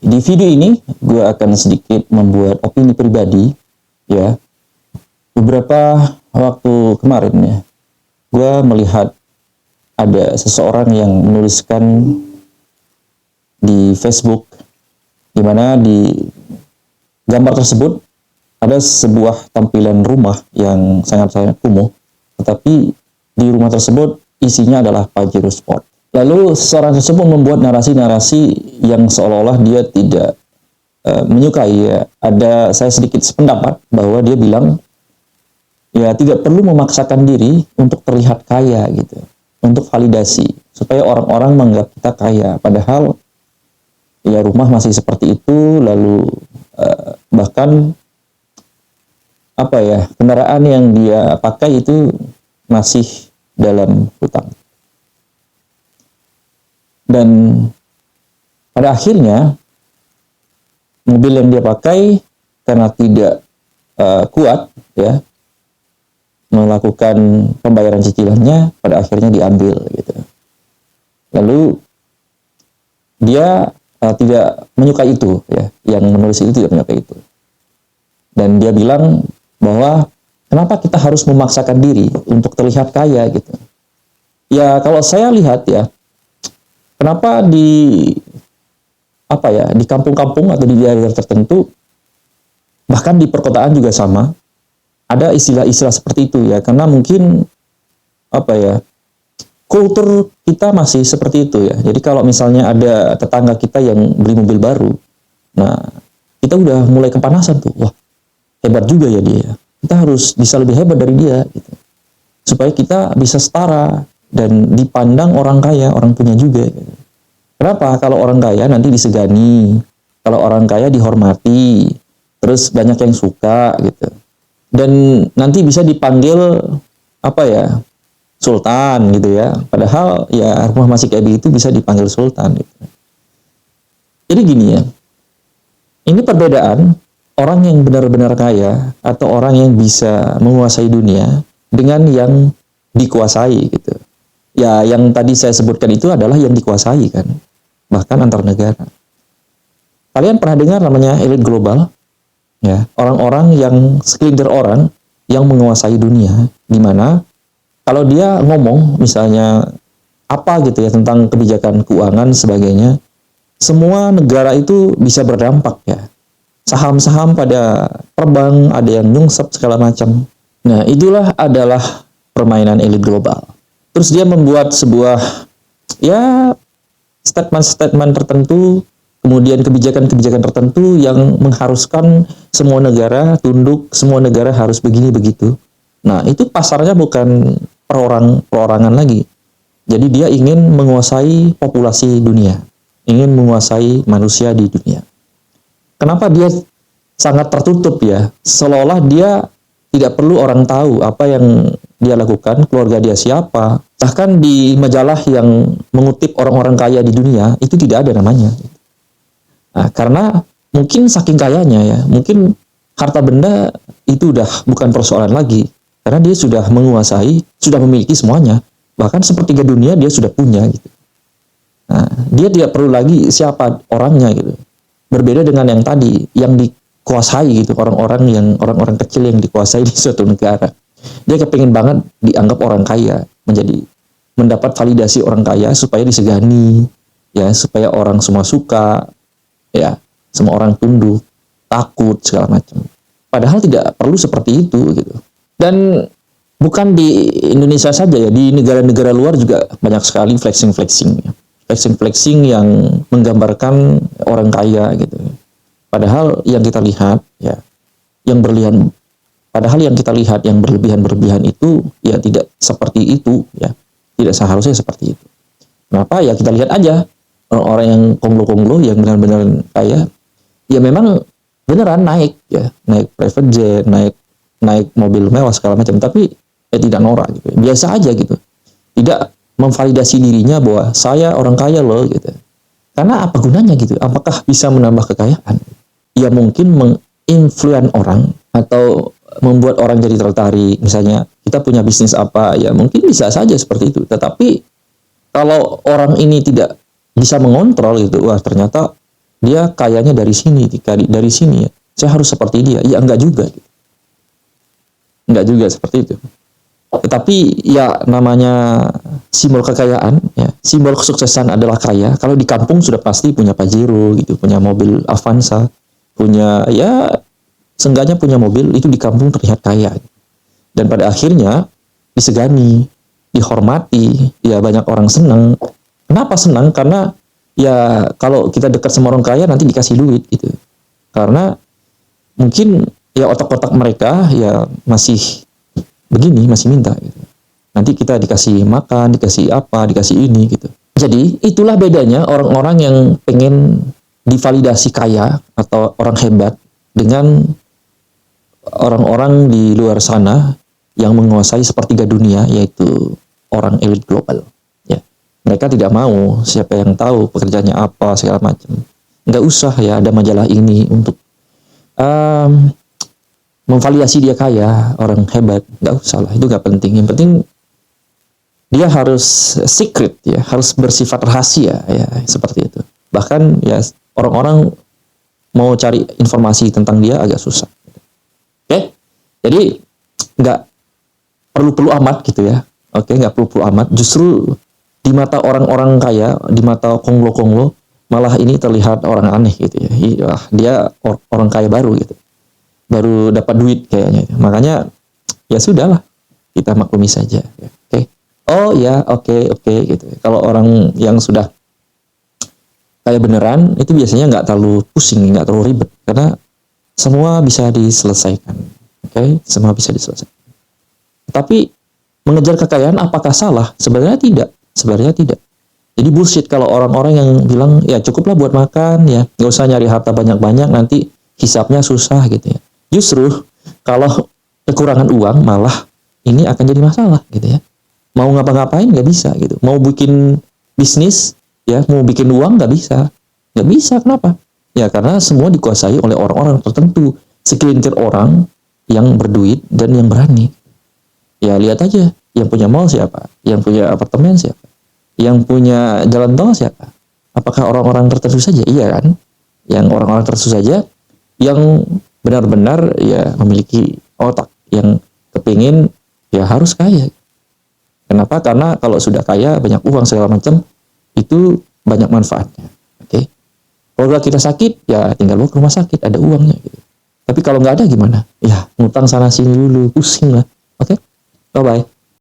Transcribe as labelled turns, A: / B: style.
A: Di video ini gue akan sedikit membuat opini pribadi ya. Beberapa waktu kemarin ya, gue melihat ada seseorang yang menuliskan di Facebook, di mana di gambar tersebut ada sebuah tampilan rumah yang sangat-sangat kumuh, tetapi di rumah tersebut isinya adalah Pajero Sport. Lalu seorang tersebut membuat narasi-narasi yang seolah-olah dia tidak menyukai ya. Saya sedikit sependapat bahwa dia bilang ya tidak perlu memaksakan diri untuk terlihat kaya gitu, untuk validasi supaya orang-orang menganggap kita kaya, padahal ya rumah masih seperti itu, lalu bahkan kendaraan yang dia pakai itu masih dalam hutang. Dan pada akhirnya mobil yang dia pakai karena tidak kuat ya melakukan pembayaran cicilannya, pada akhirnya diambil gitu. Lalu dia tidak menyukai itu ya, yang menulis itu tidak menyukai itu. Dan dia bilang bahwa kenapa kita harus memaksakan diri untuk terlihat kaya gitu. Ya kalau saya lihat ya, kenapa di kampung-kampung atau di daerah tertentu, bahkan di perkotaan juga sama, ada istilah-istilah seperti itu ya, karena mungkin kultur kita masih seperti itu ya. Jadi kalau misalnya ada tetangga kita yang beli mobil baru, nah kita udah mulai kepanasan tuh, wah hebat juga ya dia, kita harus bisa lebih hebat dari dia gitu, supaya kita bisa setara dan dipandang orang kaya, orang punya juga gitu. Kenapa? Kalau orang kaya nanti disegani, kalau orang kaya dihormati, terus banyak yang suka gitu, dan nanti bisa dipanggil sultan gitu ya, padahal ya rumah masih kayak begitu bisa dipanggil sultan gitu. Jadi gini ya, ini perbedaan orang yang benar-benar kaya atau orang yang bisa menguasai dunia dengan yang dikuasai gitu. Ya yang tadi saya sebutkan itu adalah yang dikuasai kan, bahkan antar negara. Kalian pernah dengar namanya elit global? Ya, orang-orang yang segelintir orang yang menguasai dunia, di mana kalau dia ngomong misalnya apa gitu ya tentang kebijakan keuangan sebagainya, semua negara itu bisa berdampak ya. Saham-saham pada terbang, ada yang nyungsep segala macam. Nah, itulah adalah permainan elit global. Terus dia membuat sebuah ya statement-statement tertentu, kemudian kebijakan-kebijakan tertentu yang mengharuskan semua negara tunduk, semua negara harus begini begitu. Nah, itu pasarnya bukan perorangan lagi. Jadi dia ingin menguasai populasi dunia, ingin menguasai manusia di dunia. Kenapa dia sangat tertutup ya? Seolah-olah dia tidak perlu orang tahu apa yang dia lakukan, keluarga dia siapa. Bahkan di majalah yang mengutip orang-orang kaya di dunia, itu tidak ada namanya. Nah, karena mungkin saking kayanya ya, mungkin harta benda itu udah bukan persoalan lagi. Karena dia sudah menguasai, sudah memiliki semuanya. Bahkan sepertiga dunia dia sudah punya gitu. Nah, dia tidak perlu lagi siapa orangnya gitu. Berbeda dengan yang tadi, yang dikuasai gitu, orang-orang kecil yang dikuasai di suatu negara. Dia kepingin banget dianggap orang kaya, mendapat validasi orang kaya supaya disegani, ya, supaya orang semua suka, ya, semua orang tunduk, takut segala macam. Padahal tidak perlu seperti itu gitu. Dan bukan di Indonesia saja ya, di negara-negara luar juga banyak sekali flexing-flexing ya. Flexing-flexing yang menggambarkan orang kaya gitu. Padahal yang kita lihat ya, yang berlebihan itu ya tidak seperti itu ya. Tidak seharusnya seperti itu. Kenapa? Ya kita lihat aja orang-orang yang konglo-konglo yang benar-benar kaya, ya memang beneran naik ya, naik private jet, naik mobil mewah segala macam, tapi ya tidak norak gitu. Biasa aja gitu. Tidak memvalidasi dirinya bahwa saya orang kaya loh gitu. Karena apa gunanya gitu? Apakah bisa menambah kekayaan? Ya mungkin menginfluen orang atau membuat orang jadi tertarik. Misalnya kita punya bisnis apa, ya mungkin bisa saja seperti itu. Tetapi kalau orang ini tidak bisa mengontrol gitu, wah ternyata dia kayanya dari sini, dari sini ya. Saya harus seperti dia. Ya enggak juga. Enggak juga seperti itu. Tetapi ya namanya simbol kekayaan, ya, simbol kesuksesan adalah kaya. Kalau di kampung sudah pasti punya Pajero gitu, punya mobil Avanza, punya ya seenggaknya punya mobil itu di kampung terlihat kaya. Dan pada akhirnya disegani, dihormati, ya banyak orang senang. Kenapa senang? Karena ya kalau kita dekat sama orang kaya nanti dikasih duit gitu. Karena mungkin ya otak-otak mereka ya masih begini, masih minta gitu. Nanti kita dikasih makan, dikasih apa, dikasih ini gitu. Jadi itulah bedanya orang-orang yang pengen divalidasi kaya atau orang hebat dengan orang-orang di luar sana yang menguasai sepertiga dunia, yaitu orang elit global. Ya, mereka tidak mau siapa yang tahu pekerjaannya apa segala macam. Nggak usah ya ada majalah ini untuk memvalidasi dia kaya, orang hebat. Nggak usah lah, itu nggak penting. Yang penting dia harus secret ya, harus bersifat rahasia ya, seperti itu. Bahkan ya orang-orang mau cari informasi tentang dia agak susah. Oke, jadi nggak perlu-perlu amat gitu ya. Oke, nggak perlu-perlu amat. Justru di mata orang-orang kaya, di mata konglo-konglo, malah ini terlihat orang aneh gitu ya. Dia orang kaya baru gitu, baru dapat duit kayaknya. Makanya ya sudahlah, kita maklumi saja. Oke. Oh ya, oke gitu. Kalau orang yang sudah kaya beneran itu biasanya nggak terlalu pusing, nggak terlalu ribet karena semua bisa diselesaikan. Oke, semua bisa diselesaikan. Tapi mengejar kekayaan apakah salah? Sebenarnya tidak. Sebenarnya tidak. Jadi bullshit kalau orang-orang yang bilang ya cukuplah buat makan ya, nggak usah nyari harta banyak-banyak nanti hisapnya susah gitu ya. Justru kalau kekurangan uang malah ini akan jadi masalah gitu ya. Mau ngapa-ngapain nggak bisa gitu. Mau bikin bisnis ya, mau bikin uang nggak bisa. Nggak bisa, kenapa? Ya karena semua dikuasai oleh orang-orang tertentu, segelintir orang yang berduit dan yang berani. Ya lihat aja, yang punya mall siapa, yang punya apartemen siapa, yang punya jalan tol siapa. Apakah orang-orang tertentu saja? Iya kan? Yang orang-orang tertentu saja yang benar-benar ya memiliki otak, yang kepingin ya harus kaya. Kenapa? Karena kalau sudah kaya, banyak uang segala macam, itu banyak manfaatnya. Oke? Kalau kita sakit, ya tinggal bawa ke rumah sakit, ada uangnya. Gitu. Tapi kalau nggak ada gimana? Ya ngutang sana sini dulu, pusing lah. Oke? Bye-bye.